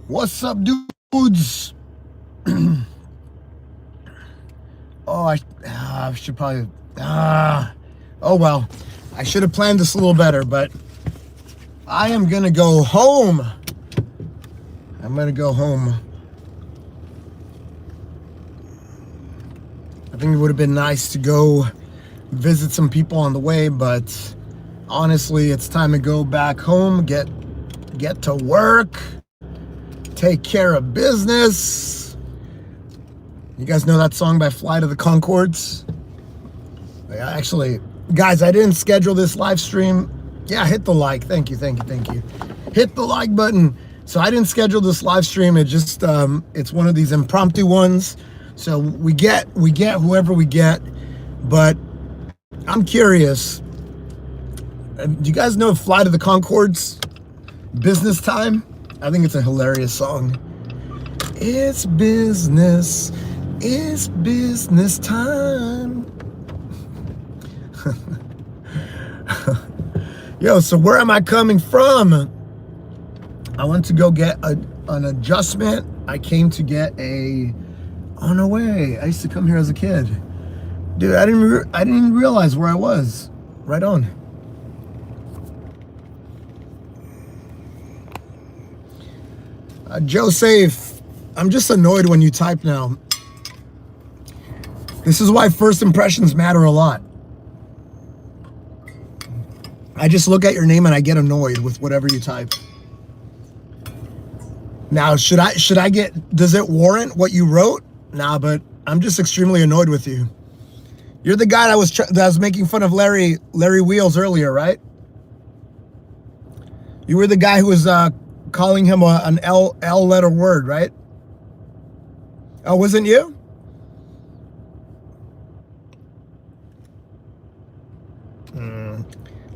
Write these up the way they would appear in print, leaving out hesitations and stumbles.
What's up, dudes? I should probably. Oh well, I should have planned this a little better, but I am gonna go home. I'm gonna go home. I think it would have been nice to go visit some people on the way, but honestly, it's time to go back home, get to work, take care of business. You guys know that song by Flight of the Conchords? Actually, guys, I didn't schedule this live stream. Yeah, hit the like. Thank you. Hit the like button. So I didn't schedule this live stream. It just it's one of these impromptu ones. So we get whoever we get. But I'm curious. Do you guys know Flight of the Conchords? Business Time? I think it's a hilarious song. It's business time. Yo, so where am I coming from? I went to go get an adjustment. I came to get oh no way, I used to come here as a kid. Dude, I didn't even realize where I was. Right on. Joe Safe, I'm just annoyed when you type now. This is why first impressions matter a lot. I just look at your name and I get annoyed with whatever you type. Now, should I does it warrant what you wrote? Nah, but I'm just extremely annoyed with you. You're the guy that was making fun of Larry Wheels earlier, right? You were the guy who was calling him an L letter word, right? Oh, wasn't you?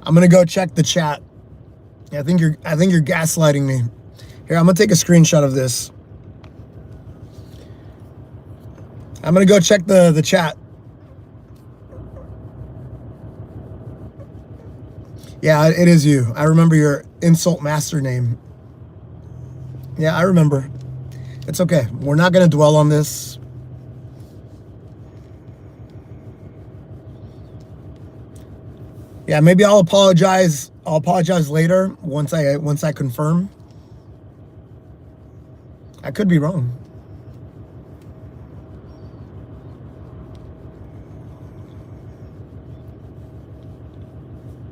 I'm gonna go check the chat. I think you're gaslighting me. Here, I'm gonna take a screenshot of this. I'm gonna go check the chat. Yeah, it is you. I remember your insult master name. Yeah, I remember. It's okay. We're not gonna dwell on this. Yeah, maybe I'll apologize. I'll apologize later once I confirm. I could be wrong.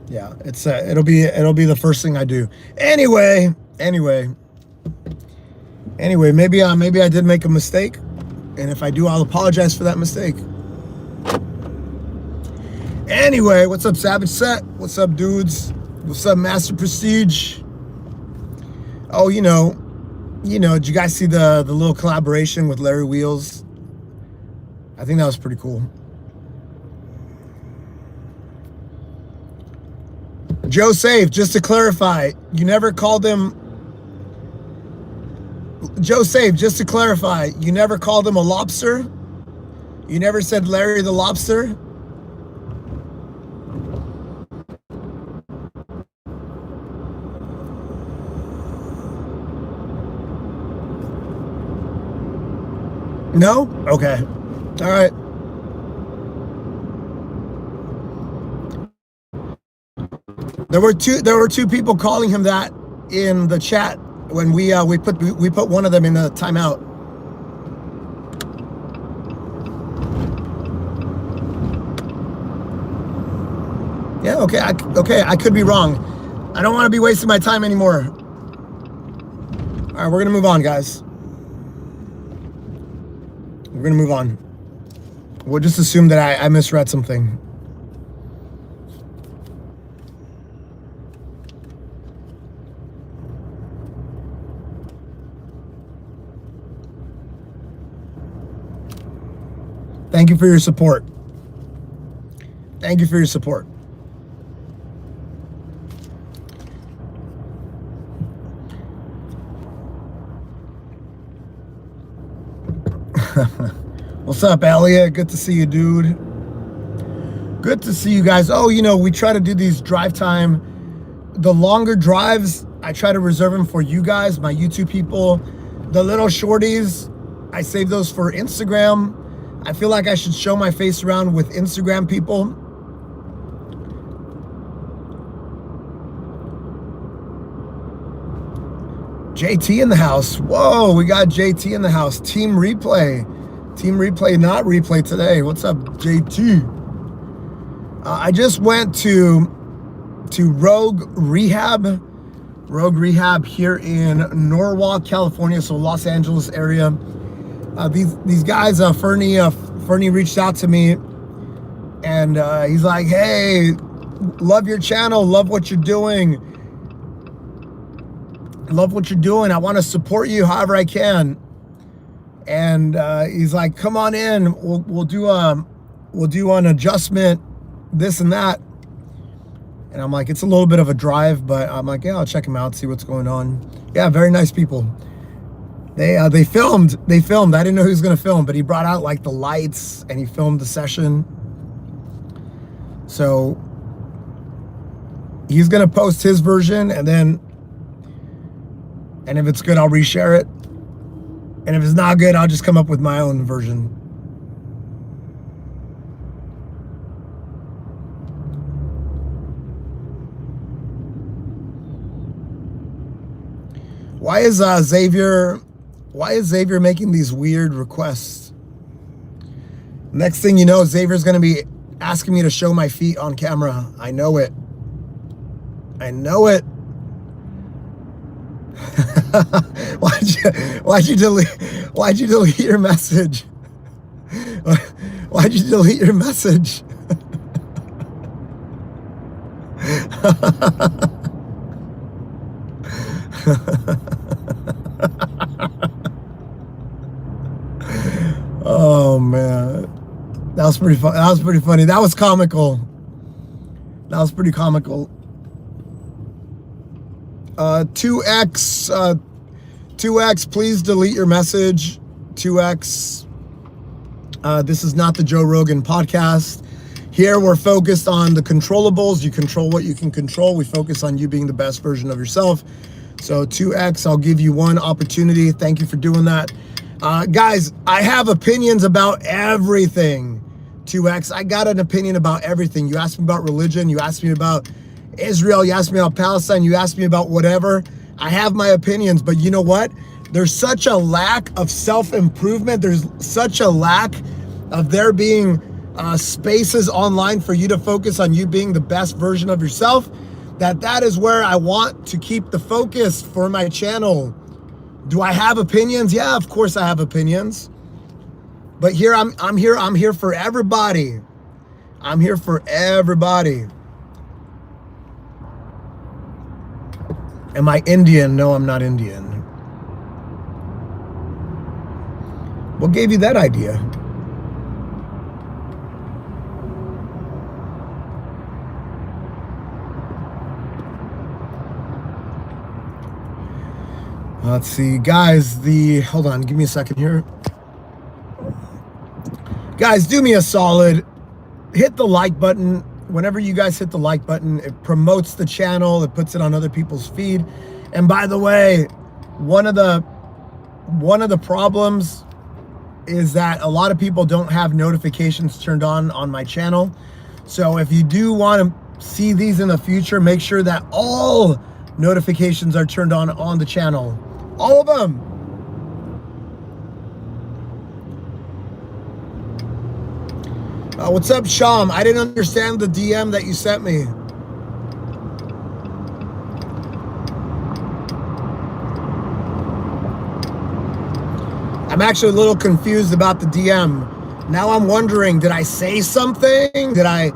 Yeah, it's it'll be the first thing I do. Anyway, maybe I did make a mistake, and if I do, I'll apologize for that mistake. Anyway, what's up, Savage Set? What's up, dudes? What's up, Master Prestige? Oh, you know, did you guys see the little collaboration with Larry Wheels? I think that was pretty cool. Joe Safe, just to clarify, you never called him... Joe Safe, just to clarify, you never called him a lobster? You never said Larry the Lobster? No? Okay. All right. There were two people calling him that in the chat when we put one of them in a timeout. Yeah, okay. I could be wrong. I don't want to be wasting my time anymore. All right, we're going to move on, guys. We're going to move on. We'll just assume that I misread something. Thank you for your support. Thank you for your support. What's up, Elliot? Good to see you, dude. Good to see you guys. Oh, we try to do these drive time. The longer drives, I try to reserve them for you guys, my YouTube people. The little shorties, I save those for Instagram. I feel like I should show my face around with Instagram people. JT in the house. Whoa, we got JT in the house. Team Replay. Team Replay, not Replay today. What's up, JT? I just went to Rogue Rehab. Rogue Rehab here in Norwalk, California, so Los Angeles area. These guys, Fernie reached out to me, and he's like, "Hey, love your channel, love what you're doing. Love what you're doing. I want to support you however I can." And he's like, "Come on in. We'll do an adjustment, this and that." And I'm like, it's a little bit of a drive, but I'm like, yeah, I'll check him out, see what's going on. Yeah, very nice people. They filmed. I didn't know he was gonna film, but he brought out like the lights and he filmed the session. So he's gonna post his version, and if it's good, I'll reshare it. And if it's not good, I'll just come up with my own version. Why is Xavier making these weird requests? Next thing you know, Xavier's gonna be asking me to show my feet on camera. I know it. I know it. Why'd you delete your message? Why'd you delete your message? Oh man, that was pretty fun. That was pretty funny. That was comical. That was pretty comical. 2X, please delete your message. 2X, this is not the Joe Rogan podcast. Here we're focused on the controllables. You control what you can control. We focus on you being the best version of yourself. So 2X, I'll give you one opportunity. Thank you for doing that. Guys, I have opinions about everything. 2X, I got an opinion about everything. You asked me about religion. You asked me about Israel. You asked me about Palestine. You asked me about whatever. I have my opinions, but you know what? There's such a lack of self-improvement. There's such a lack of there being spaces online for you to focus on you being the best version of yourself, that is where I want to keep the focus for my channel. Do I have opinions? Yeah, of course I have opinions. But here I'm here for everybody. I'm here for everybody. Am I Indian? No, I'm not Indian. What gave you that idea? Let's see, guys, hold on, give me a second here. Guys, do me a solid. Hit the like button. Whenever you guys hit the like button, it promotes the channel. It puts it on other people's feed. And by the way, one of the problems is that a lot of people don't have notifications turned on my channel. So if you do want to see these in the future, make sure that all notifications are turned on the channel. All of them. What's up, Sham? I didn't understand the DM that you sent me. I'm actually a little confused about the DM. Now I'm wondering, did I say something? Did I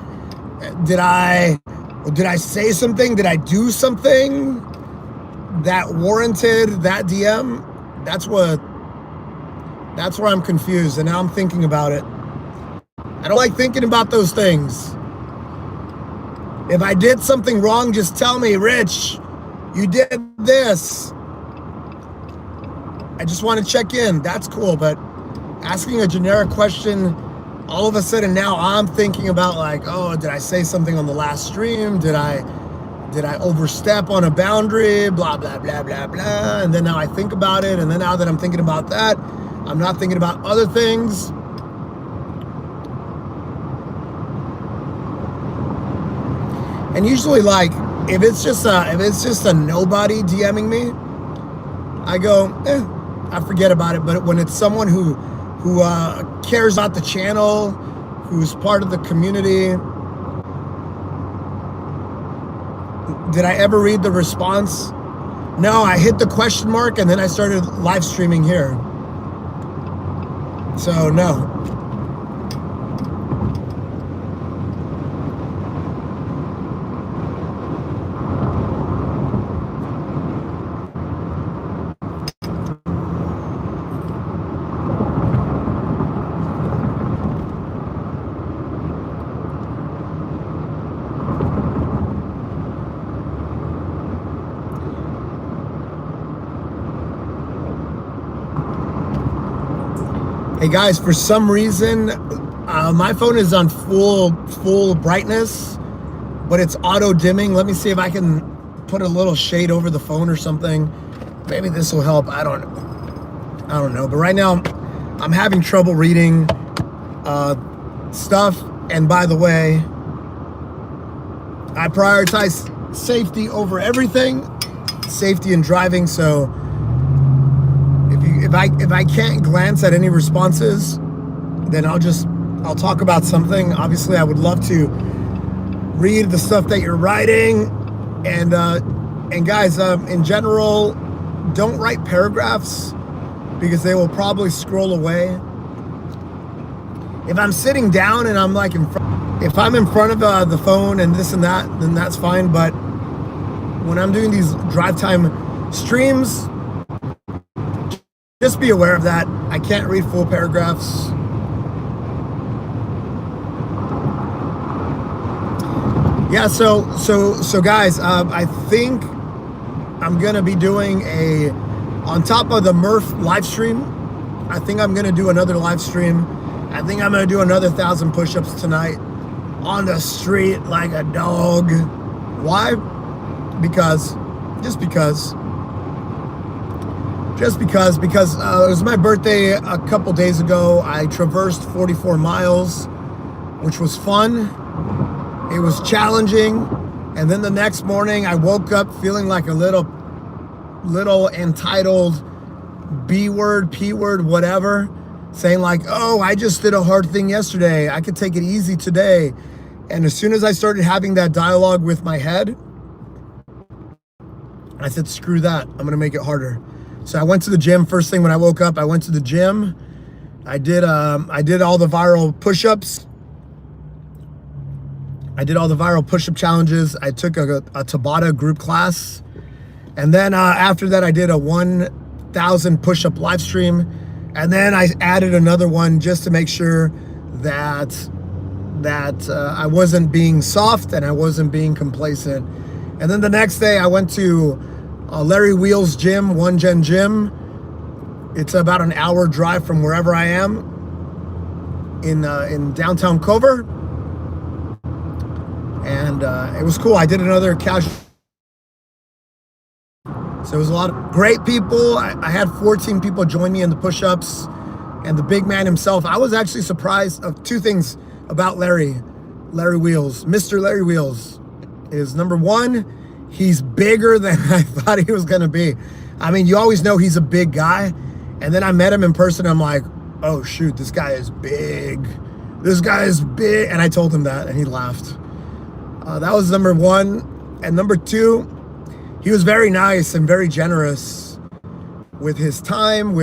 say something? Did I do something that warranted that DM? That's where I'm confused, and now I'm thinking about it. I don't like thinking about those things. If I did something wrong, just tell me, Rich, you did this. I just want to check in. That's cool, but asking a generic question, all of a sudden now I'm thinking about like, oh, did I say something on the last stream? Did I Did I overstep on a boundary? Blah, blah, blah, blah, blah. And then now I think about it. And then now that I'm thinking about that, I'm not thinking about other things. And usually, like, if it's just a nobody DMing me, I go, I forget about it. But when it's someone who cares about the channel, who's part of the community, did I ever read the response? No, I hit the question mark and then I started live streaming here. So no. Hey guys, for some reason, my phone is on full brightness, but it's auto dimming. Let me see if I can put a little shade over the phone or something. Maybe this will help. I don't know. But right now, I'm having trouble reading stuff. And by the way, I prioritize safety over everything. Safety in driving. So if I can't glance at any responses, then I'll talk about something. Obviously, I would love to read the stuff that you're writing, and guys, in general, don't write paragraphs because they will probably scroll away. If I'm sitting down and I'm like if I'm in front of the phone and this and that, then that's fine. But when I'm doing these drive time streams, just be aware of that. I can't read full paragraphs. Yeah, so guys, I think I'm gonna be doing on top of the Murph live stream, I think I'm gonna do another live stream. I think I'm gonna do another 1,000 push-ups tonight on the street like a dog. Why? Because it was my birthday a couple days ago. I traversed 44 miles, which was fun. It was challenging. And then the next morning I woke up feeling like a little entitled B word, P word, whatever, saying like, oh, I just did a hard thing yesterday. I could take it easy today. And as soon as I started having that dialogue with my head, I said, screw that. I'm going to make it harder. So I went to the gym first thing when I woke up. I went to the gym. I did all the viral push-ups. I did all the viral push-up challenges. I took a Tabata group class. And then after that, I did a 1,000 push-up live stream. And then I added another one just to make sure that I wasn't being soft and I wasn't being complacent. And then the next day I went to Larry Wheels Gym, One Gen Gym. It's about an hour drive from wherever I am in downtown Culver. And it was cool. I did another casual. So it was a lot of great people. I had 14 people join me in the push-ups, and the big man himself. I was actually surprised of two things about Larry Wheels. Mr. Larry Wheels is, number one, he's bigger than I thought he was gonna be. I mean, you always know he's a big guy. And then I met him in person. I'm like, oh shoot, this guy is big. This guy is big. And I told him that and he laughed. That was number one. And number two, he was very nice and very generous with his time.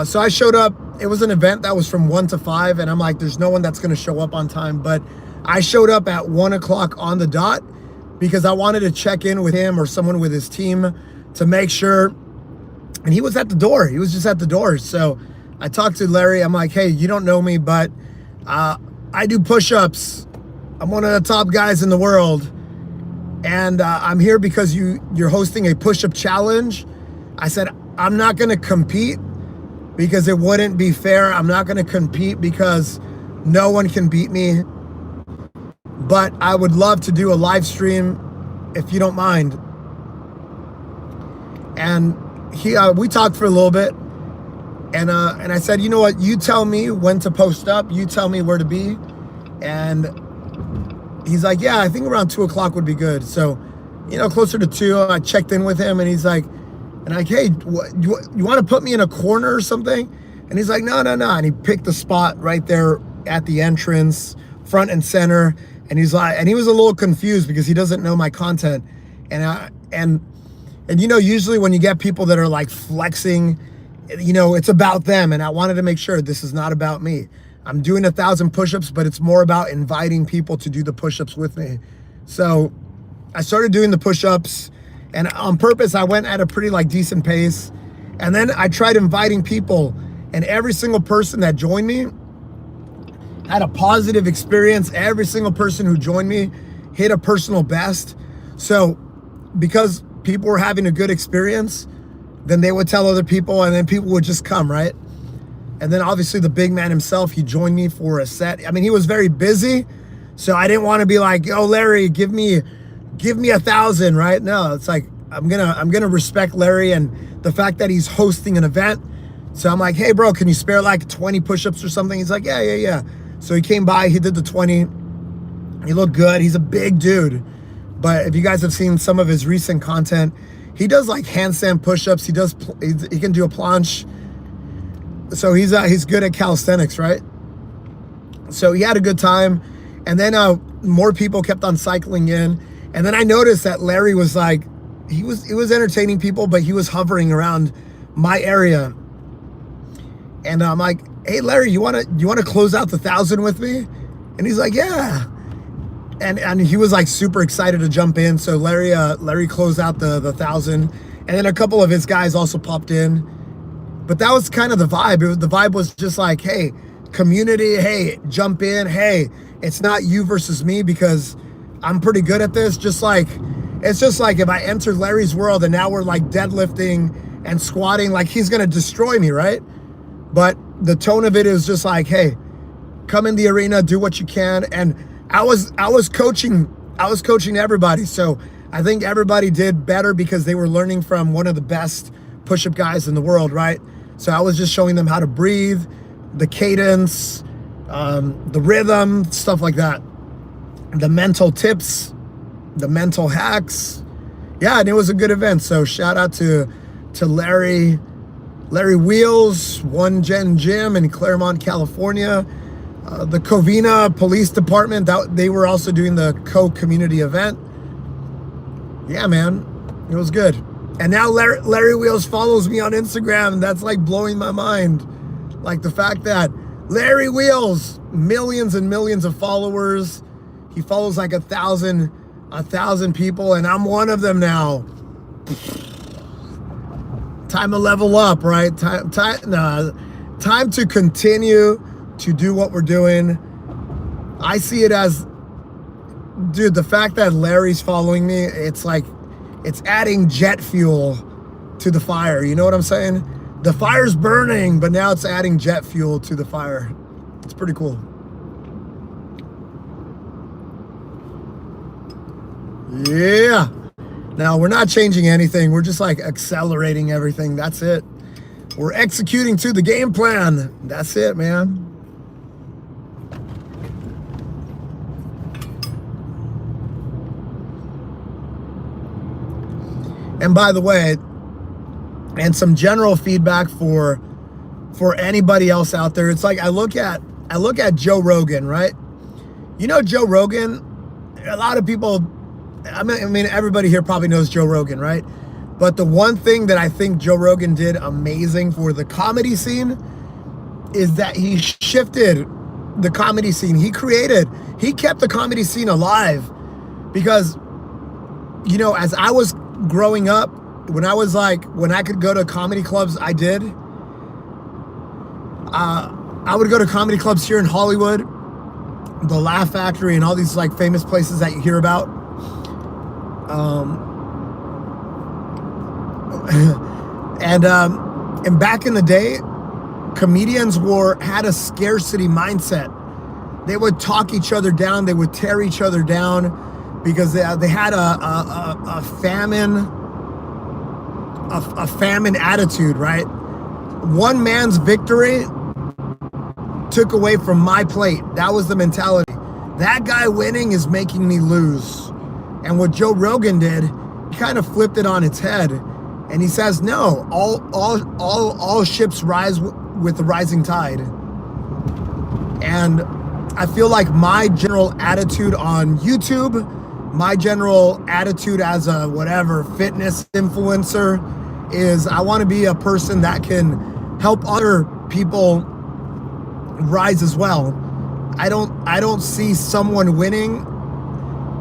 So I showed up. It was an event that was from 1 to 5. And I'm like, there's no one that's gonna show up on time. But I showed up at 1 o'clock on the dot, because I wanted to check in with him or someone with his team to make sure. And he was at the door. He was just at the door. So I talked to Larry. I'm like, hey, you don't know me, but I do push-ups. I'm one of the top guys in the world. And I'm here because you're hosting a push-up challenge. I said, I'm not going to compete because it wouldn't be fair. I'm not going to compete because no one can beat me. But I would love to do a live stream if you don't mind. And we talked for a little bit, and I said, you know what, you tell me when to post up, you tell me where to be. And he's like, yeah, I think around 2 o'clock would be good. So, closer to 2, I checked in with him, and he's like, hey, you want to put me in a corner or something? And he's like, no. And he picked the spot right there at the entrance, front and center. And he's like, and he was a little confused because he doesn't know my content. And usually when you get people that are like flexing, it's about them. And I wanted to make sure this is not about me. I'm doing 1,000 push-ups, but it's more about inviting people to do the push-ups with me. So I started doing the push-ups, and on purpose, I went at a pretty decent pace. And then I tried inviting people, and every single person that joined me had a positive experience. Every single person who joined me hit a personal best. So because people were having a good experience, then they would tell other people, and then people would just come, right? And then obviously the big man himself, he joined me for a set. I mean, he was very busy, so I didn't want to be like, yo, Larry, give me 1,000, right? No, it's like, I'm gonna respect Larry and the fact that he's hosting an event. So I'm like, hey bro, can you spare 20 push-ups or something? He's like, yeah. So he came by, he did the 20. He looked good. He's a big dude. But if you guys have seen some of his recent content, he does handstand push-ups. He can do a planche. So he's good at calisthenics, right? So he had a good time. And then more people kept on cycling in. And then I noticed that Larry was he was entertaining people, but he was hovering around my area. And I'm like, hey Larry, you wanna close out the 1,000 with me? And he's like, yeah. And he was super excited to jump in. So Larry closed out the 1,000, and then a couple of his guys also popped in. But that was kind of the vibe. The vibe was just hey, community, hey, jump in, hey, it's not you versus me because I'm pretty good at this. It's just if I entered Larry's world and now we're deadlifting and squatting, he's gonna destroy me, right? But the tone of it is just hey, come in the arena, do what you can. And I was coaching everybody. So I think everybody did better because they were learning from one of the best push-up guys in the world, right? So I was just showing them how to breathe, the cadence, the rhythm, stuff like that. The mental tips, the mental hacks. Yeah, and it was a good event. So shout out to Larry Wheels, One Gen Gym in Claremont, California. The Covina Police Department, they were also doing the community event. Yeah, man, it was good. And now Larry Wheels follows me on Instagram. And that's blowing my mind. The fact that Larry Wheels, millions and millions of followers. He follows 1,000 people, and I'm one of them now. Time to level up, right? Time to continue to do what we're doing. I see it as, dude, the fact that Larry's following me, it's adding jet fuel to the fire. You know what I'm saying? The fire's burning, but now it's adding jet fuel to the fire. It's pretty cool. Yeah. Now, we're not changing anything. We're just accelerating everything. That's it. We're executing to the game plan. That's it, man. And by the way, and some general feedback for anybody else out there, it's I look at Joe Rogan, right? Joe Rogan, a lot of people, I mean, everybody here probably knows Joe Rogan, right? But the one thing that I think Joe Rogan did amazing for the comedy scene is that he shifted the comedy scene. He kept the comedy scene alive because, as I was growing up, when I could go to comedy clubs, I did. I would go to comedy clubs here in Hollywood, the Laugh Factory, and all these famous places that you hear about. And back in the day, comedians had a scarcity mindset. They would talk each other down. They would tear each other down. because they had a famine attitude, right? One man's victory took away from my plate. That was the mentality. That guy winning is making me lose. And what Joe Rogan did, he kind of flipped it on its head, and he says, no, all ships rise with the rising tide. And I feel like my general attitude on YouTube, my general attitude as a whatever fitness influencer is I want to be a person that can help other people rise as well. I don't see someone winning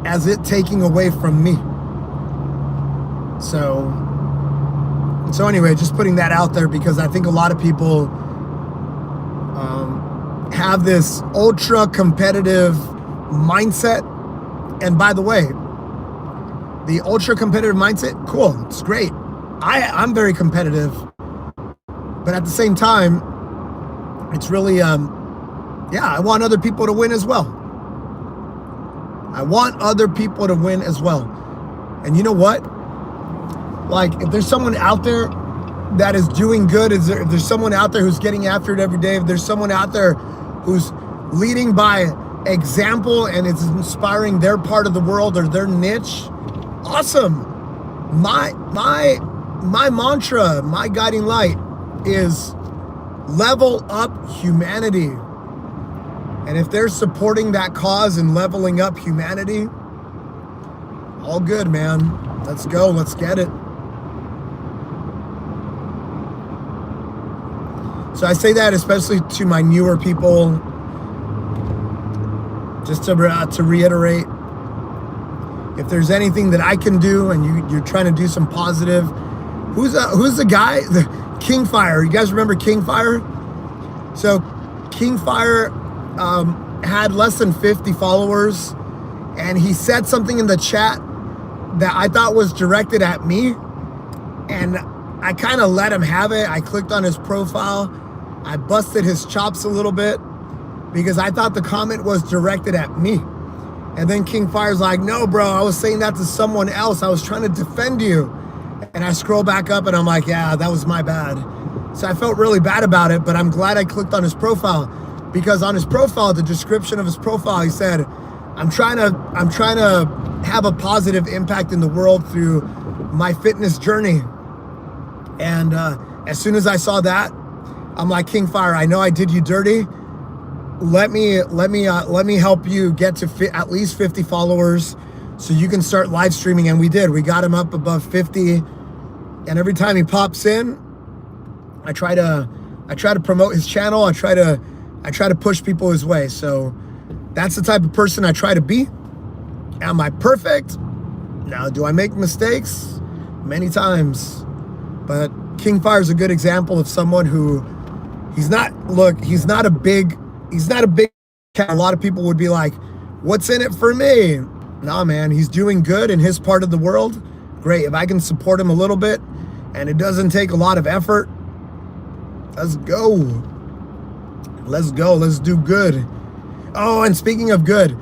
as it taking away from me. So anyway, just putting that out there, because I think a lot of people have this ultra competitive mindset. And by the way, the ultra competitive mindset, cool, it's great. I'm very competitive, but at the same time, it's really, I want other people to win as well. I want other people to win as well. And you know what? Like, if there's someone out there that is doing good, if there's someone out there who's getting after it every day, if there's someone out there who's leading by example and it's inspiring their part of the world or their niche, awesome. My mantra, my guiding light is level up humanity. And if they're supporting that cause and leveling up humanity, all good, man. Let's go. Let's get it. So I say that especially to my newer people, just to reiterate, if there's anything that I can do and you're trying to do some positive, who's the guy? The Kingfire. You guys remember Kingfire? So Kingfire had less than 50 followers, and he said something in the chat that I thought was directed at me, and I kind of let him have it. I clicked on his profile. I busted his chops a little bit because I thought the comment was directed at me. And then Kingfire's like, no, bro, I was saying that to someone else. I was trying to defend you. And I scroll back up and I'm like, yeah, that was my bad. So I felt really bad about it, but I'm glad I clicked on his profile, because on his profile, the description of his profile, he said, I'm trying to have a positive impact in the world through my fitness journey. And as soon as I saw that, I'm like, Kingfire, I know I did you dirty. Let me help you get to at least 50 followers so you can start live streaming. And we did. We got him up above 50. And every time he pops in, I try to promote his channel. I try to push people his way. So that's the type of person I try to be. Am I perfect? Now, do I make mistakes? Many times. But Kingfire is a good example of someone who he's not a big cat. A lot of people would be like, what's in it for me? Nah, man, he's doing good in his part of the world. Great. If I can support him a little bit and it doesn't take a lot of effort, let's go. Let's go. Let's do good. Oh, and speaking of good,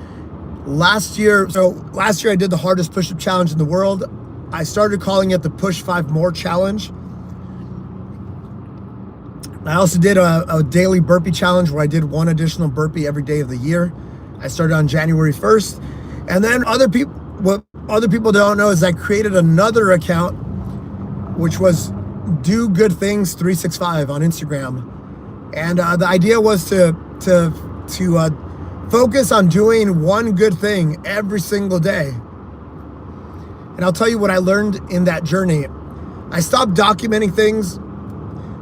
last year I did the hardest push-up challenge in the world. I started calling it the Push 5 More Challenge. I also did a daily burpee challenge where I did one additional burpee every day of the year. I started on January 1st. And then what other people don't know is I created another account, which was Do Good Things 365 on Instagram. And the idea was to focus on doing one good thing every single day. And I'll tell you what I learned in that journey. I stopped documenting things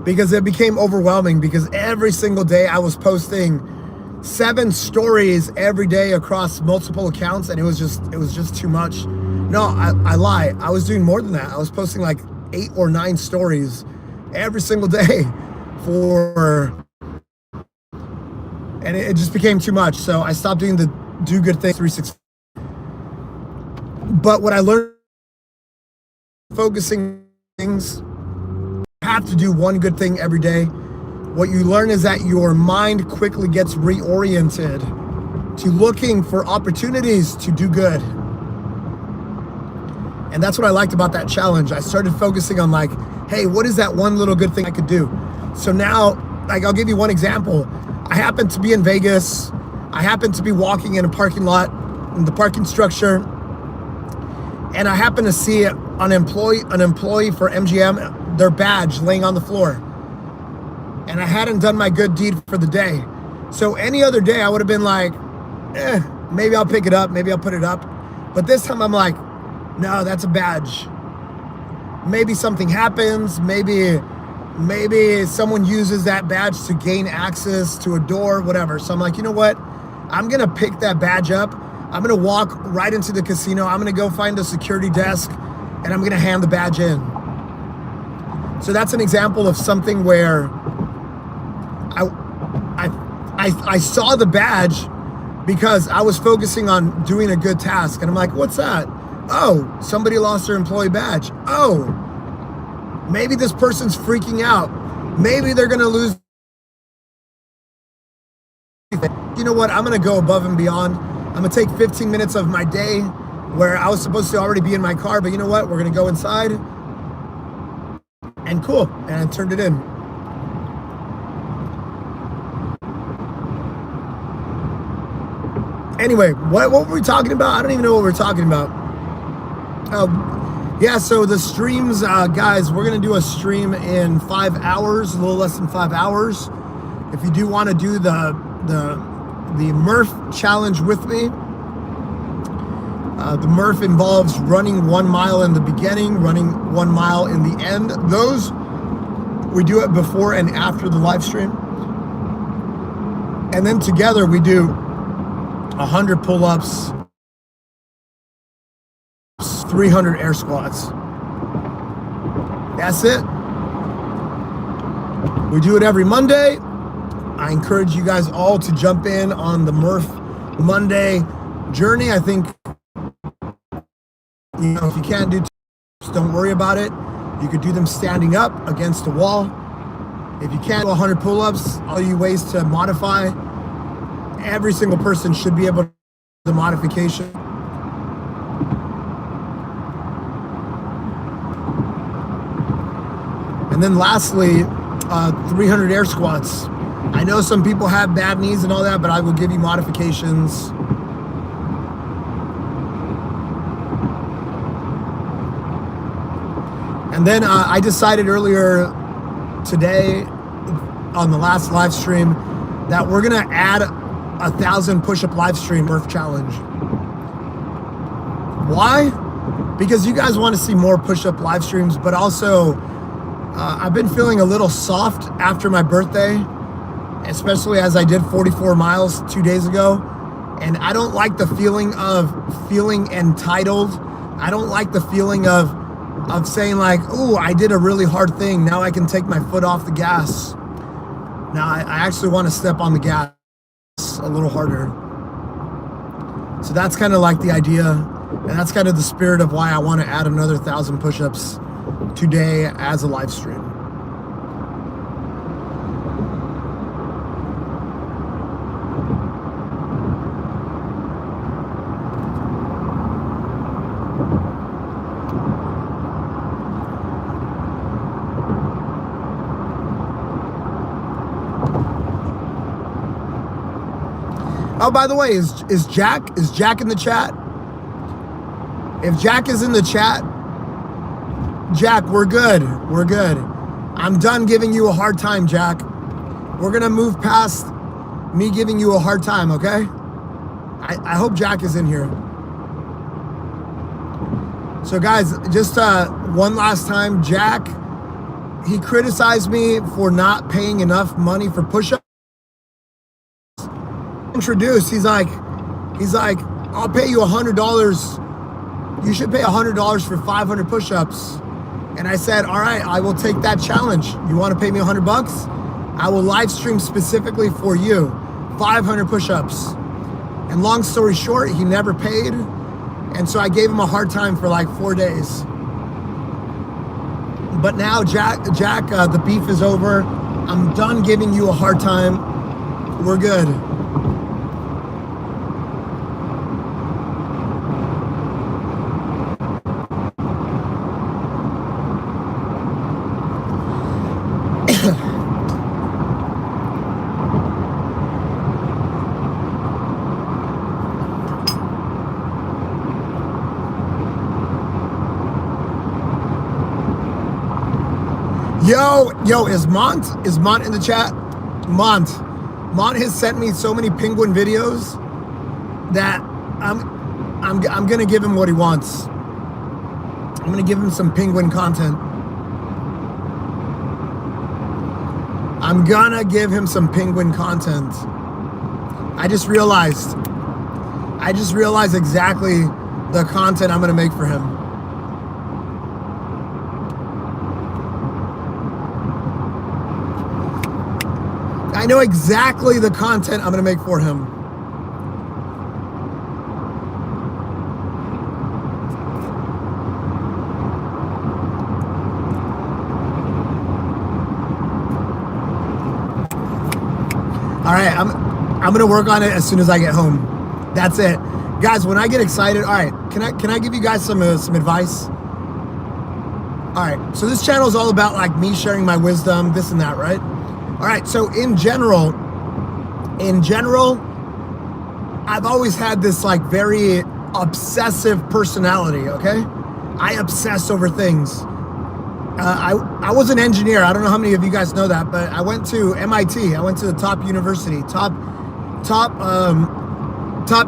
because it became overwhelming, because every single day I was posting 7 stories every day across multiple accounts, and it was just too much. No, I lie. I was doing more than that. I was posting like 8 or 9 stories every single day and it just became too much. So I stopped doing the Do Good Things 365. But what I learned, focusing things, you have to do one good thing every day. What you learn is that your mind quickly gets reoriented to looking for opportunities to do good. And that's what I liked about that challenge. I started focusing on like, hey, what is that one little good thing I could do? So now, like, I'll give you one example. I happen to be in Vegas. I happen to be walking in a parking lot, in the parking structure, and I happen to see an employee for MGM, their badge laying on the floor. And I hadn't done my good deed for the day. So any other day, I would have been like, maybe I'll pick it up, maybe I'll put it up. But this time I'm like, no, that's a badge. Maybe something happens, maybe someone uses that badge to gain access to a door, whatever. So I'm like, you know what? I'm gonna pick that badge up. I'm gonna walk right into the casino. I'm gonna go find a security desk and I'm gonna hand the badge in. So that's an example of something where I saw the badge because I was focusing on doing a good task. And I'm like, what's that? Oh, somebody lost their employee badge. Oh, maybe this person's freaking out. Maybe they're gonna lose. You know what? I'm gonna go above and beyond. I'm gonna take 15 minutes of my day where I was supposed to already be in my car, but you know what? We're gonna go inside. And cool. And I turned it in. Anyway, what were we talking about? I don't even know what we're talking about. Yeah, so the streams, guys, we're going to do a stream in 5 hours, a little less than 5 hours. If you do want to do the Murph challenge with me, the Murph involves running 1 mile in the beginning, running 1 mile in the end. Those, we do it before and after the live stream. And then together we do 100 pull-ups, 300 air squats. That's it. We do it every Monday. I encourage you guys all to jump in on the Murph Monday journey. I think, you know, if you can't do just don't worry about it. You could do them standing up against a wall. If you can't do 100 pull-ups, all you ways to modify. Every single person should be able to do the modification. And then lastly, 300 air squats. I know some people have bad knees and all that, but I will give you modifications. And then I decided earlier today on the last live stream that we're gonna add 1,000 push-up live stream Murph challenge. Why? Because you guys want to see more push-up live streams, but also I've been feeling a little soft after my birthday, especially as I did 44 miles 2 days ago. And I don't like the feeling of feeling entitled. I don't like the feeling of saying like, ooh, I did a really hard thing. Now I can take my foot off the gas. Now I actually want to step on the gas a little harder. So that's kind of like the idea, and that's kind of the spirit of why I want to add another 1,000 push-ups today as a live stream. Oh, by the way, is Jack in the chat? If Jack is in the chat, Jack, we're good. We're good. I'm done giving you a hard time, Jack. We're gonna move past me giving you a hard time, okay? I hope Jack is in here. So guys, just one last time, Jack, he criticized me for not paying enough money for push-ups. Introduced, he's like, I'll pay you $100. You should pay $100 for 500 push-ups. And I said, all right, I will take that challenge. You want to pay me $100? I will live stream specifically for you, 500 push-ups. And long story short, he never paid. And so I gave him a hard time for like 4 days. But now Jack, the beef is over. I'm done giving you a hard time. We're good. Yo, is Mont in the chat? Mont has sent me so many penguin videos that I'm gonna give him what he wants. I'm gonna give him some penguin content. I'm gonna give him some penguin content. I just realized exactly the content I'm gonna make for him. I know exactly the content I'm gonna make for him. All right, I'm gonna work on it as soon as I get home. That's it, guys. When I get excited, all right. Can I give you guys some advice? All right. So this channel is all about like me sharing my wisdom, this and that, right? All right. So in general, I've always had this like very obsessive personality. Okay, I obsess over things. I was an engineer. I don't know how many of you guys know that, but I went to MIT. I went to the top university, top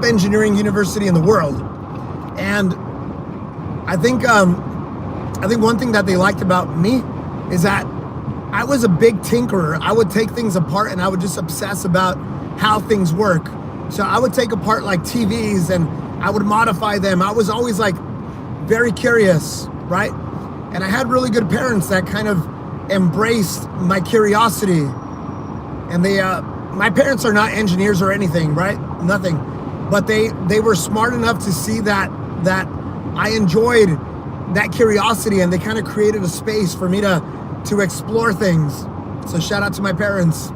engineering university in the world. And I think one thing that they liked about me is that I was a big tinkerer. I would take things apart and I would just obsess about how things work. So I would take apart like TVs and I would modify them. I was always like very curious, right? And I had really good parents that kind of embraced my curiosity. And my parents are not engineers or anything, right? Nothing. But they were smart enough to see that I enjoyed that curiosity, and they kind of created a space for me to explore things. So shout out to my parents.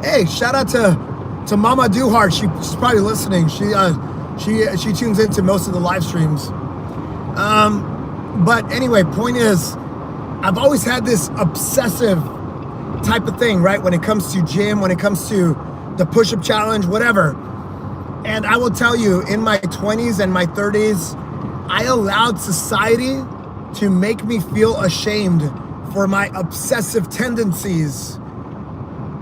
Hey, shout out to Mama Duhart. She's probably listening. She tunes into most of the live streams. But anyway, point is, I've always had this obsessive type of thing, right? When it comes to gym, when it comes to the push-up challenge, whatever. And I will tell you, in my 20s and my 30s, I allowed society to make me feel ashamed for my obsessive tendencies.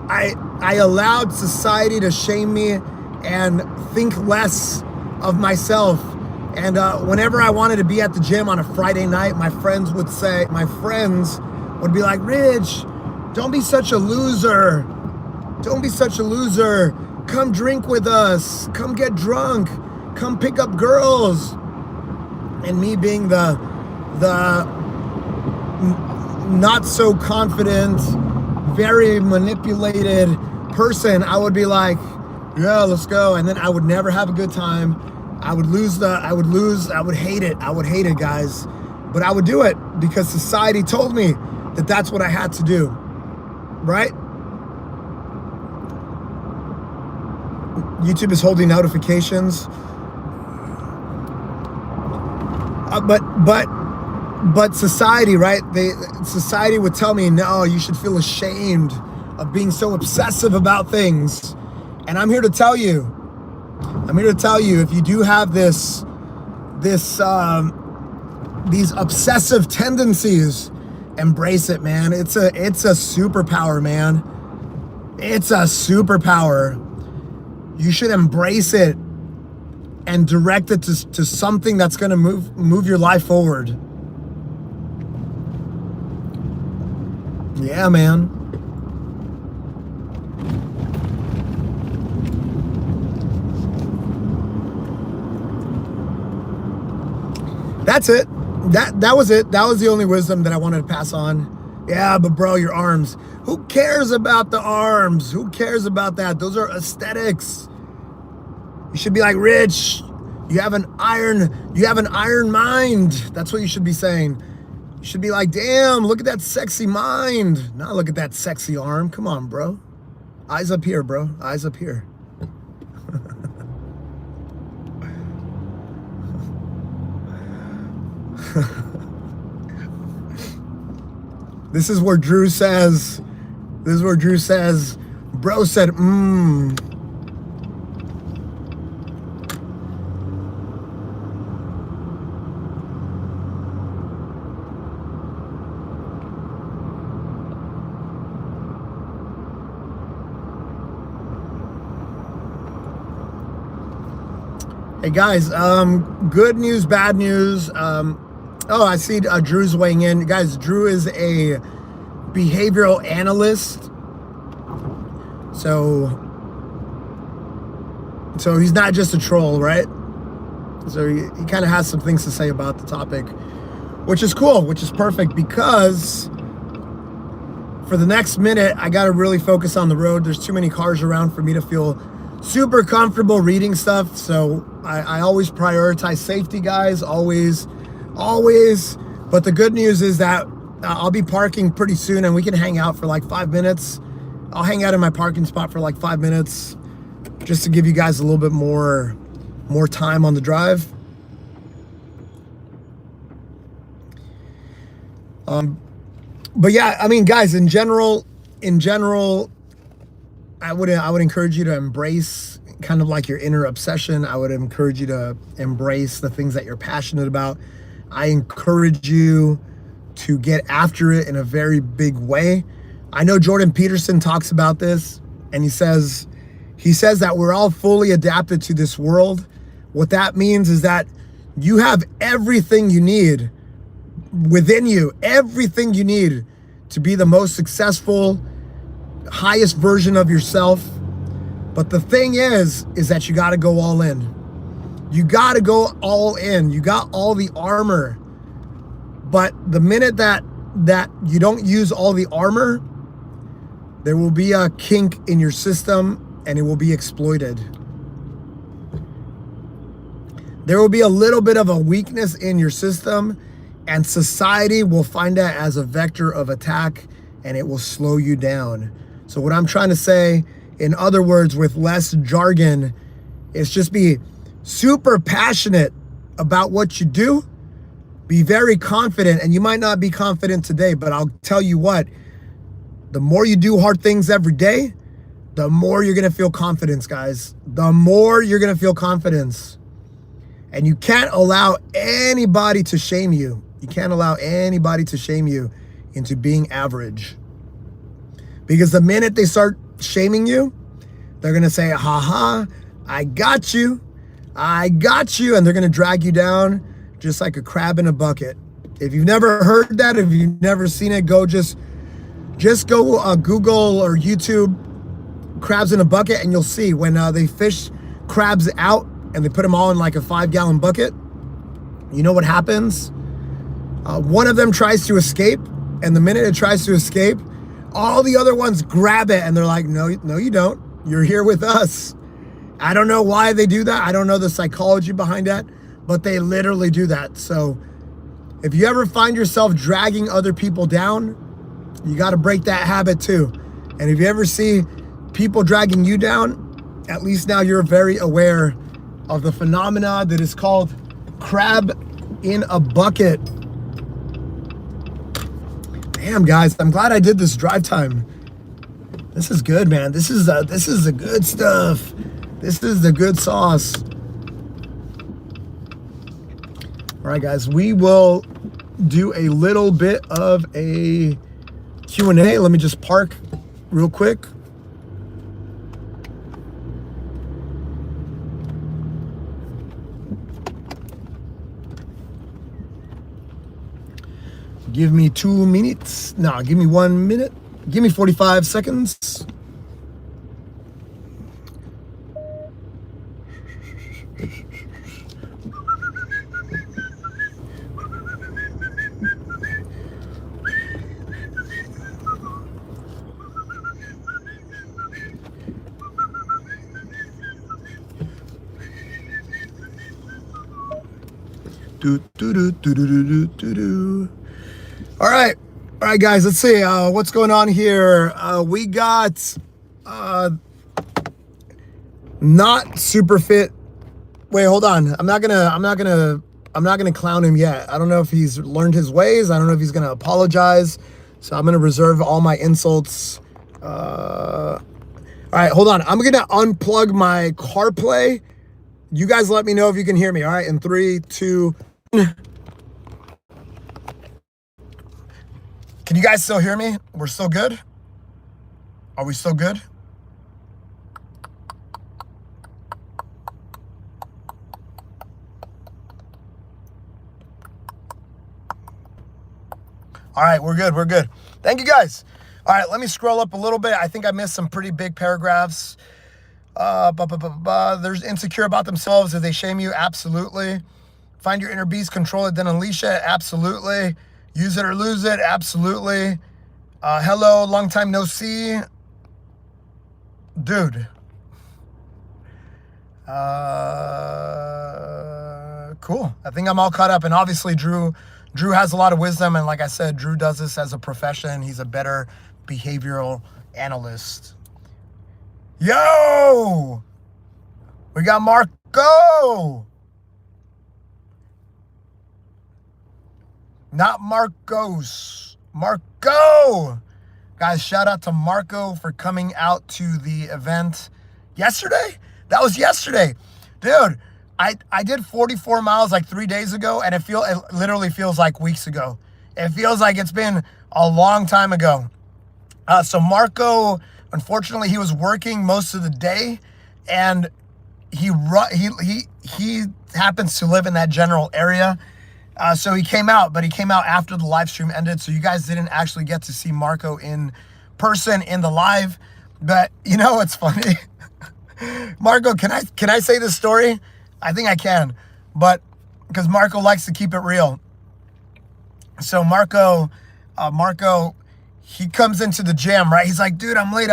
I allowed society to shame me and think less of myself. And whenever I wanted to be at the gym on a Friday night, my friends would be like, Rich, don't be such a loser. Don't be such a loser. Come drink with us. Come get drunk. Come pick up girls. And me being the not so confident, very manipulated person, I would be like, yeah, let's go. And then I would never have a good time. I would hate it, guys. But I would do it because society told me that that's what I had to do, right? YouTube is holding notifications. But society, right? Society would tell me, no, you should feel ashamed of being so obsessive about things. And I'm here to tell you, if you do have these obsessive tendencies, embrace it, man. It's a superpower, man. It's a superpower. You should embrace it and direct it to something that's gonna move your life forward. Yeah, man. That's it. That was it. That was the only wisdom that I wanted to pass on. Yeah, but bro, your arms. Who cares about the arms? Who cares about that? Those are aesthetics. You should be like, Rich, you have an iron mind. That's what you should be saying. You should be like, damn, look at that sexy mind. Not look at that sexy arm. Come on, bro. Eyes up here, bro. Eyes up here. This is where Drew says, bro said, Hey guys, good news, bad news. I see Drew's weighing in. Guys, Drew is a behavioral analyst. So he's not just a troll, right? So he kind of has some things to say about the topic, which is cool, which is perfect, because for the next minute, I got to really focus on the road. There's too many cars around for me to feel super comfortable reading stuff. So I always prioritize safety, guys, always. But the good news is that I'll be parking pretty soon and we can hang out for like 5 minutes. I'll hang out in my parking spot for like 5 minutes just to give you guys a little bit more time on the drive. But yeah, I mean, guys, in general, I would encourage you to embrace kind of like your inner obsession. I would encourage you to embrace the things that you're passionate about. I encourage you to get after it in a very big way. I know Jordan Peterson talks about this, and he says that we're all fully adapted to this world. What that means is that you have everything you need within you, everything you need to be the most successful, highest version of yourself. But the thing is that you got to go all in. You got to go all in. You got all the armor. But the minute that you don't use all the armor, there will be a kink in your system and it will be exploited. There will be a little bit of a weakness in your system, and society will find that as a vector of attack, and it will slow you down. So what I'm trying to say, in other words, with less jargon, is just be super passionate about what you do. Be very confident, and you might not be confident today, but I'll tell you what, the more you do hard things every day, the more you're going to feel confidence, guys. The more you're going to feel confidence. And you can't allow anybody to shame you. You can't allow anybody to shame you into being average. Because the minute they start shaming you, they're going to say, haha, I got you. And they're going to drag you down just like a crab in a bucket. If you've never heard that, if you've never seen it, go just go Google or YouTube crabs in a bucket, and you'll see when they fish crabs out and they put them all in like a 5-gallon bucket. You know what happens? One of them tries to escape, and the minute it tries to escape, all the other ones grab it and they're like, no, you don't. You're here with us. I don't know why they do that. I don't know the psychology behind that, but they literally do that. So if you ever find yourself dragging other people down, you got to break that habit too. And if you ever see people dragging you down, at least now you're very aware of the phenomena that is called crab in a bucket. Damn, guys, I'm glad I did this drive time. This is good, man. This is the good stuff. This is the good sauce. All right, guys, we will do a little bit of a Q&A. Let me just park real quick. Give me 2 minutes. No, give me 1 minute. Give me 45 seconds. All right, guys. Let's see what's going on here. We got not super fit. Wait, hold on. I'm not gonna clown him yet. I don't know if he's learned his ways. I don't know if he's gonna apologize. So I'm gonna reserve all my insults. All right, hold on. I'm gonna unplug my CarPlay. You guys let me know if you can hear me. All right, in 3, 2. Can you guys still hear me? We're still good? Are we still good? All right, we're good. We're good. Thank you guys. All right, let me scroll up a little bit. I think I missed some pretty big paragraphs. There's insecure about themselves. Do they shame you? Absolutely. Find your inner beast, control it, then unleash it. Absolutely. Use it or lose it. Absolutely. Hello, long time no see. Dude. Cool. I think I'm all caught up. And obviously, Drew has a lot of wisdom. And like I said, Drew does this as a profession. He's a better behavioral analyst. Yo! We got Marco! Not Marcos. Marco! Guys, shout out to Marco for coming out to the event yesterday. That was yesterday. Dude, I did 44 miles like 3 days ago, and it literally feels like weeks ago. It feels like it's been a long time ago. So Marco, unfortunately, he was working most of the day, and he happens to live in that general area. So he came out, but he came out after the live stream ended. So you guys didn't actually get to see Marco in person in the live. But you know what's funny? Marco, can I say this story? I think I can, but because Marco likes to keep it real. So Marco, he comes into the gym, right? He's like, dude, I'm late.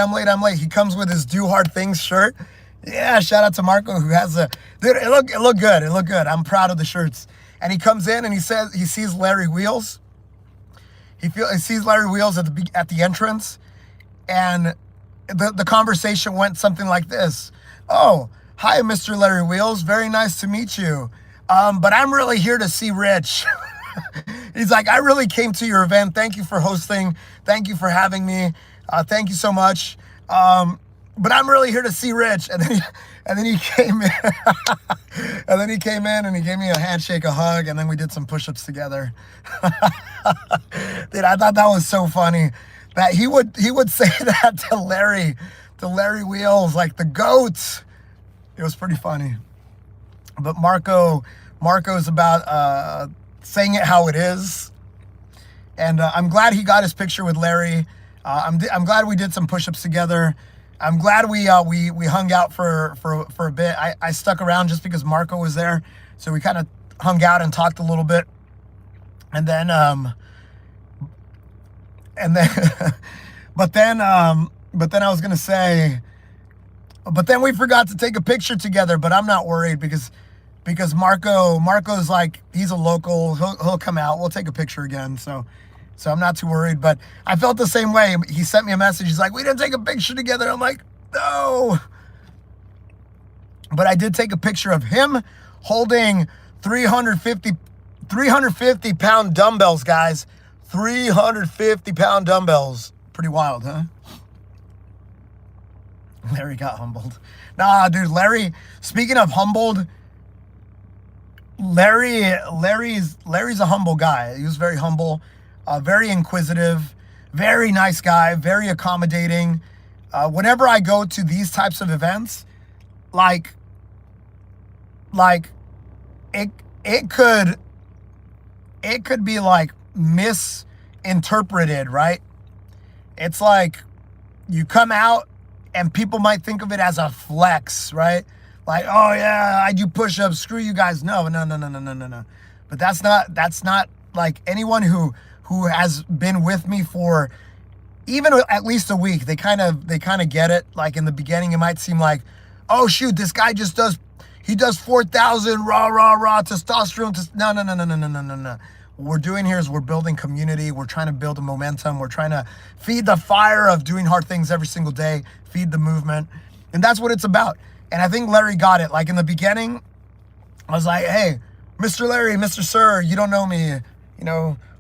He comes with his Do Hard Things shirt. Yeah, shout out to Marco who has dude, it looked good. I'm proud of the shirts. And he comes in and he says he sees Larry Wheels. He sees Larry Wheels at the entrance, and the conversation went something like this. Oh, hi, Mr. Larry Wheels. Very nice to meet you. But I'm really here to see Rich. He's like, I really came to your event. Thank you for hosting. Thank you for having me. Thank you so much. But I'm really here to see Rich. And then he came in. And then he came in and he gave me a handshake, a hug, and then we did some push-ups together. Dude, I thought that was so funny that he would say that to Larry Wheels, like the GOAT. It was pretty funny. But Marco's about saying it how it is. And I'm glad he got his picture with Larry. I'm glad we did some push-ups together. I'm glad we hung out for a bit. I stuck around just because Marco was there. So we kind of hung out and talked a little bit. And then but then I was going to say, but then we forgot to take a picture together, but I'm not worried because Marco's like, he's a local. He'll come out. We'll take a picture again. So I'm not too worried, but I felt the same way. He sent me a message. He's like, we didn't take a picture together. I'm like, no. But I did take a picture of him holding 350 pound dumbbells, guys. 350 pound dumbbells. Pretty wild, huh? Larry got humbled. Nah, dude, Larry, speaking of humbled, Larry's a humble guy. He was very humble, very inquisitive, very nice guy, very accommodating. Whenever I go to these types of events, like it could be like misinterpreted, right? It's like you come out and people might think of it as a flex, right? Like, oh yeah, I do push-ups, screw you guys. No. But that's not like anyone who has been with me for even at least a week, they kind of get it. Like in the beginning, it might seem like, oh shoot, this guy just does 4,000 raw testosterone. No. What we're doing here is we're building community. We're trying to build a momentum. We're trying to feed the fire of doing hard things every single day, feed the movement. And that's what it's about. And I think Larry got it. Like in the beginning, I was like, hey, Mr. Larry, Mr. Sir, you don't know me,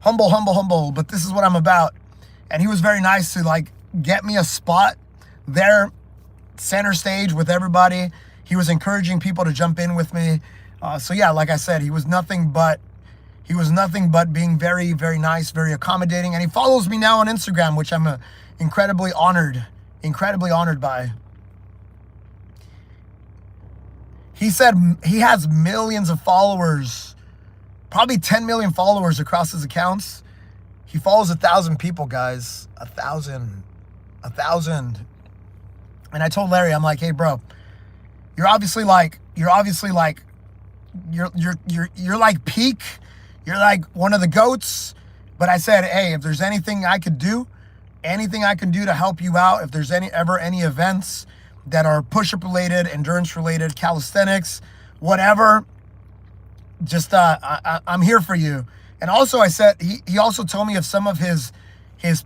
humble, but this is what I'm about. And he was very nice to like get me a spot there, center stage with everybody. He was encouraging people to jump in with me. So yeah, like I said, he was nothing but being very, very nice, very accommodating. And he follows me now on Instagram, which I'm incredibly honored by. He said he has millions of followers, probably 10 million followers across his accounts. He follows 1,000 people, guys. 1,000. And I told Larry, I'm like, hey, bro, you're like peak. You're like one of the GOATs. But I said, hey, if there's anything I could do to help you out, if there's any events that are push-up related, endurance related, calisthenics, whatever, just I'm here for you. And also I said, he also told me of some of his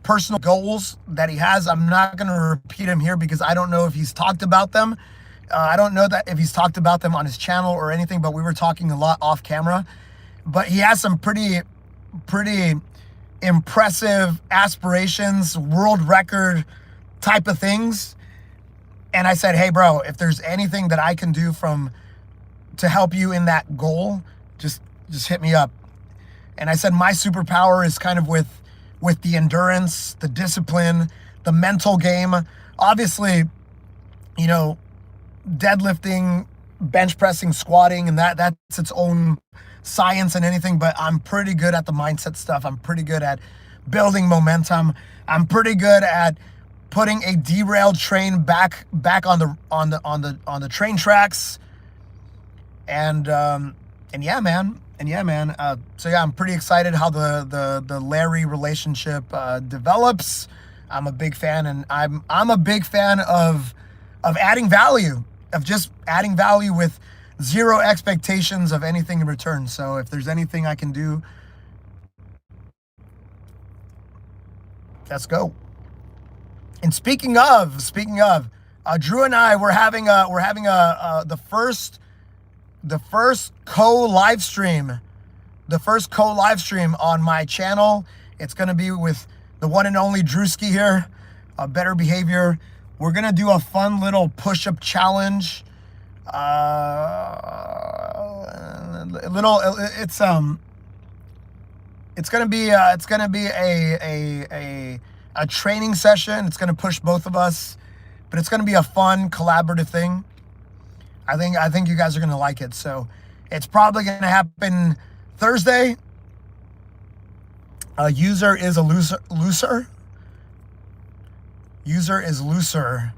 personal goals that he has. I'm not going to repeat them here because I don't know if he's talked about them. I don't know that if he's talked about them on his channel or anything, but we were talking a lot off camera. But he has some pretty impressive aspirations, world record type of things. And I said, hey, bro, if there's anything that I can do to help you in that goal, just hit me up. And I said, my superpower is kind of with the endurance, the discipline, the mental game. Obviously, you know, deadlifting, bench pressing, squatting, and that's its own science and anything, but I'm pretty good at the mindset stuff. I'm pretty good at building momentum. I'm pretty good at putting a derailed train back on the train tracks. And yeah, man. So yeah, I'm pretty excited how the Larry relationship develops. I'm a big fan, and I'm a big fan of adding value, of just adding value with zero expectations of anything in return. So if there's anything I can do, let's go. And speaking of, Drew and I we're having the first co-live stream on my channel. It's going to be with the one and only Drewski here, Better Behavior. We're going to do a fun little push-up challenge. It's going to be a training session. It's going to push both of us, but it's going to be a fun collaborative thing. I think you guys are going to like it. So it's probably going to happen Thursday. User is looser. User is looser.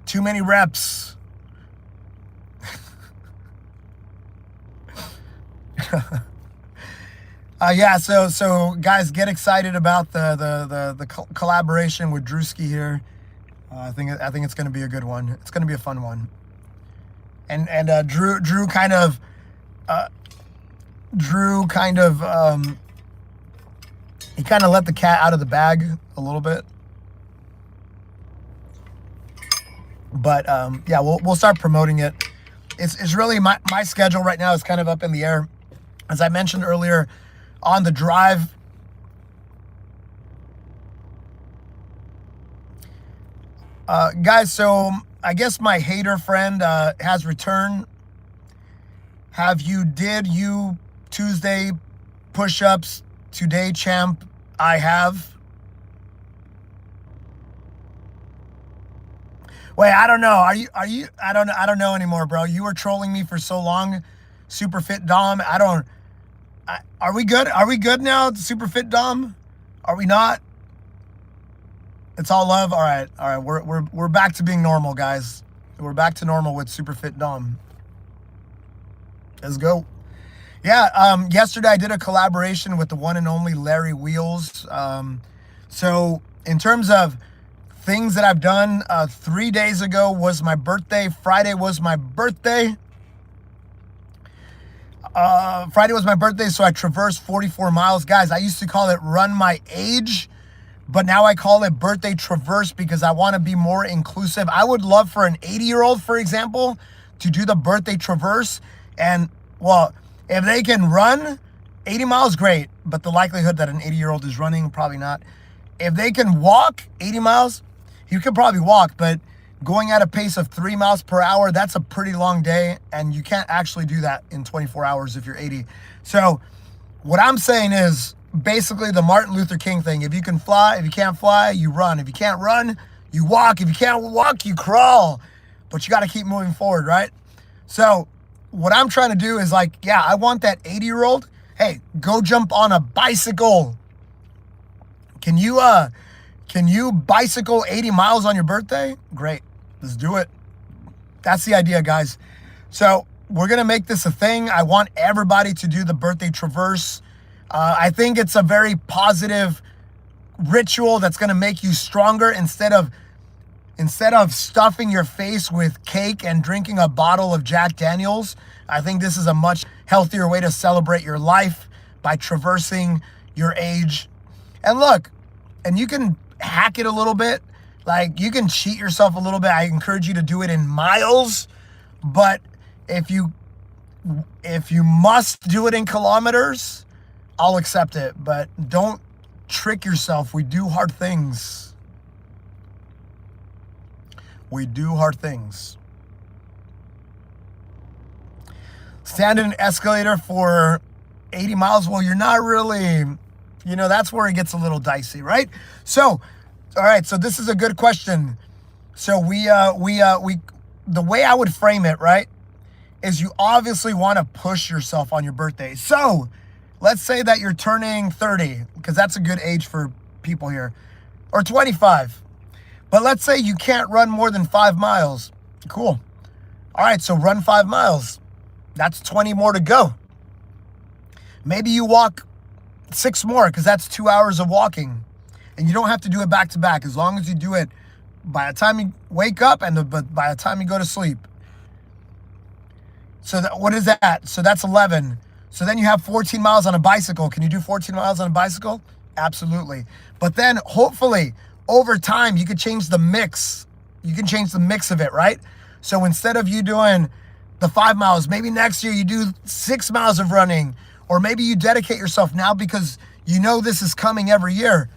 Too many reps. Yeah, so guys, get excited about the collaboration with Drewski here. I think it's going to be a good one. It's going to be a fun one. And Drew kind of he kind of let the cat out of the bag a little bit. But yeah, we'll start promoting it. It's really my schedule right now is kind of up in the air. As I mentioned earlier, on the drive, guys, so I guess my hater friend has returned. Did you Tuesday push-ups today, champ? I have. Wait, I don't know. Are you? I don't know anymore, bro. You were trolling me for so long, Super Fit Dom. Are we good? Are we good now, Super Fit Dom? Are we not? It's all love. All right. We're back to being normal, guys. We're back to normal with Super Fit Dom. Let's go. Yeah. Yesterday I did a collaboration with the one and only Larry Wheels. So in terms of things that I've done, 3 days ago was my birthday. Friday was my birthday. So I traversed 44 miles. Guys, I used to call it Run My Age, but now I call it Birthday Traverse because I want to be more inclusive. I would love for an 80-year-old, for example, to do the Birthday Traverse. And, well, if they can run 80 miles, great. But the likelihood that an 80-year-old is running, probably not. if they can walk 80 miles, you could probably walk, but going at a pace of 3 miles per hour, that's a pretty long day, and you can't actually do that in 24 hours if you're 80. So what I'm saying is basically the Martin Luther King thing. If you can fly, if you can't fly, you run. If you can't run, you walk. If you can't walk, you crawl. But you got to keep moving forward, right? So what I'm trying to do is like, yeah, I want that 80-year-old. Hey, go jump on a bicycle. Can you bicycle 80 miles on your birthday? Great. Let's do it. That's the idea, guys. So we're going to make this a thing. I want everybody to do the birthday traverse. I think it's a very positive ritual that's going to make you stronger instead of stuffing your face with cake and drinking a bottle of Jack Daniels. I think this is a much healthier way to celebrate your life by traversing your age. And look, and you can hack it a little bit. Like, you can cheat yourself a little bit. I encourage you to do it in miles. But if you must do it in kilometers, I'll accept it. But don't trick yourself. We do hard things. We do hard things. Stand in an escalator for 80 miles. Well, you're not really, that's where it gets a little dicey, right? So, all right. So this is a good question. So the way I would frame it, right, is you obviously want to push yourself on your birthday. So let's say that you're turning 30, because that's a good age for people here, or 25. But let's say you can't run more than 5 miles. Cool. All right, so run 5 miles. That's 20 more to go. Maybe you walk 6 more, because that's 2 hours of walking. And you don't have to do it back to back, as long as you do it by the time you wake up and by the time you go to sleep. So what is that? So that's 11. So then you have 14 miles on a bicycle. Can you do 14 miles on a bicycle? Absolutely. But then hopefully over time you could change the mix. You can change the mix of it, right? So instead of you doing the 5 miles, maybe next year you do 6 miles of running, or maybe you dedicate yourself now because you know this is coming every year.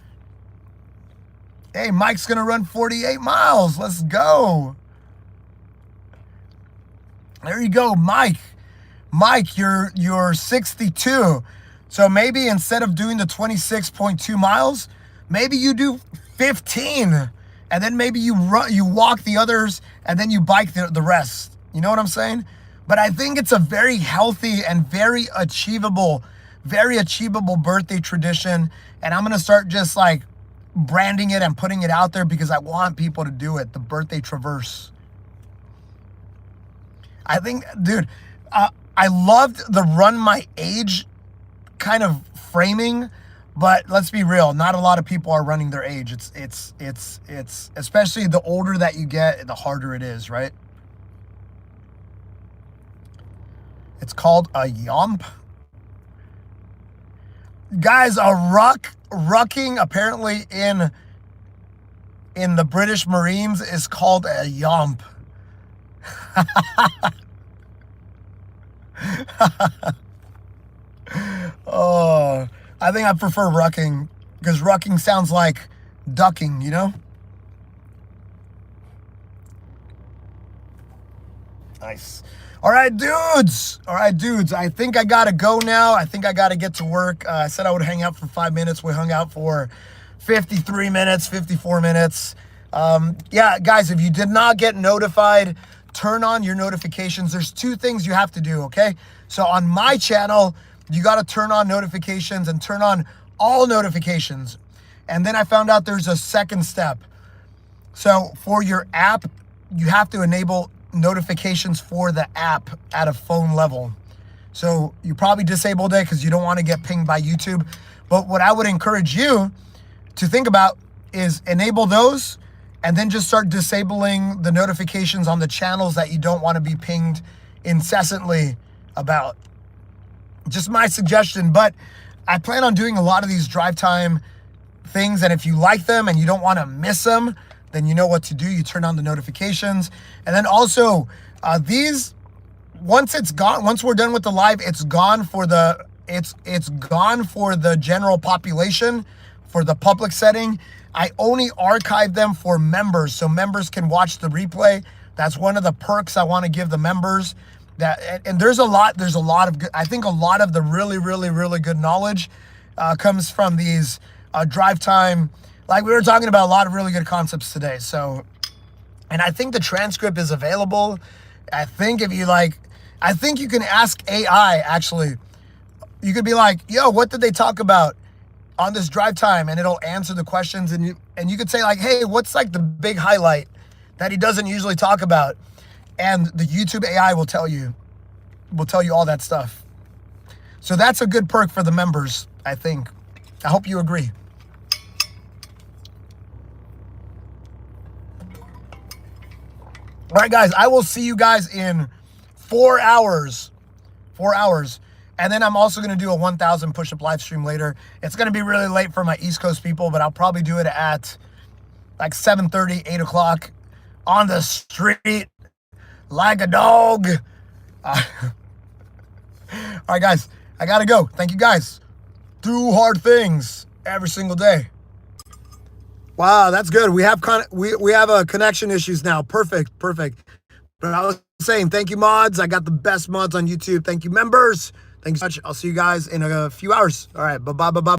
Hey, Mike's going to run 48 miles. Let's go. There you go, Mike. Mike, you're 62. So maybe instead of doing the 26.2 miles, maybe you do 15. And then maybe you walk the others, and then you bike the rest. You know what I'm saying? But I think it's a very healthy and very achievable birthday tradition. And I'm going to start just like branding it and putting it out there because I want people to do it. The birthday traverse. I think, dude, I loved the run my age kind of framing, but let's be real, not a lot of people are running their age. It's especially the older that you get, the harder it is, right? It's called a yomp. Guys, rucking apparently in the British Marines is called a yomp. Oh, I think I prefer rucking because rucking sounds like ducking, you know? Nice. All right, dudes. I think I got to go now. I think I got to get to work. I said I would hang out for 5 minutes. We hung out for 53 minutes, 54 minutes. Yeah, guys, if you did not get notified, turn on your notifications. There's 2 things you have to do, okay? So on my channel, you got to turn on notifications and turn on all notifications. And then I found out there's a second step. So for your app, you have to enable notifications for the app at a phone level. So you probably disabled it because you don't want to get pinged by YouTube. But what I would encourage you to think about is enable those and then just start disabling the notifications on the channels that you don't want to be pinged incessantly about. Just my suggestion, but I plan on doing a lot of these drive time things, and if you like them and you don't want to miss them, then you know what to do. You turn on the notifications. And then also these, once it's gone, once we're done with the live, it's gone for the general population for the public setting. I only archive them for members, so members can watch the replay. That's one of the perks I want to give the members. And there's a lot of good, I think a lot of the really good knowledge comes from these drive time. Like we were talking about a lot of really good concepts today. So, and I think the transcript is available. I think if you I think you can ask AI actually. You could be like, yo, what did they talk about on this drive time? And it'll answer the questions. And you could say like, hey, what's like the big highlight that he doesn't usually talk about? And the YouTube AI will tell you all that stuff. So that's a good perk for the members, I think. I hope you agree. All right, guys, I will see you guys in 4 hours. 4 hours. And then I'm also going to do a 1,000 push-up live stream later. It's going to be really late for my East Coast people, but I'll probably do it at like 7:30, 8 o'clock on the street like a dog. All right, guys, I got to go. Thank you, guys. Do hard things every single day. Wow, that's good. We have connection issues now. Perfect. But I was saying, thank you, mods. I got the best mods on YouTube. Thank you, members. Thanks so much. I'll see you guys in a few hours. All right, bye.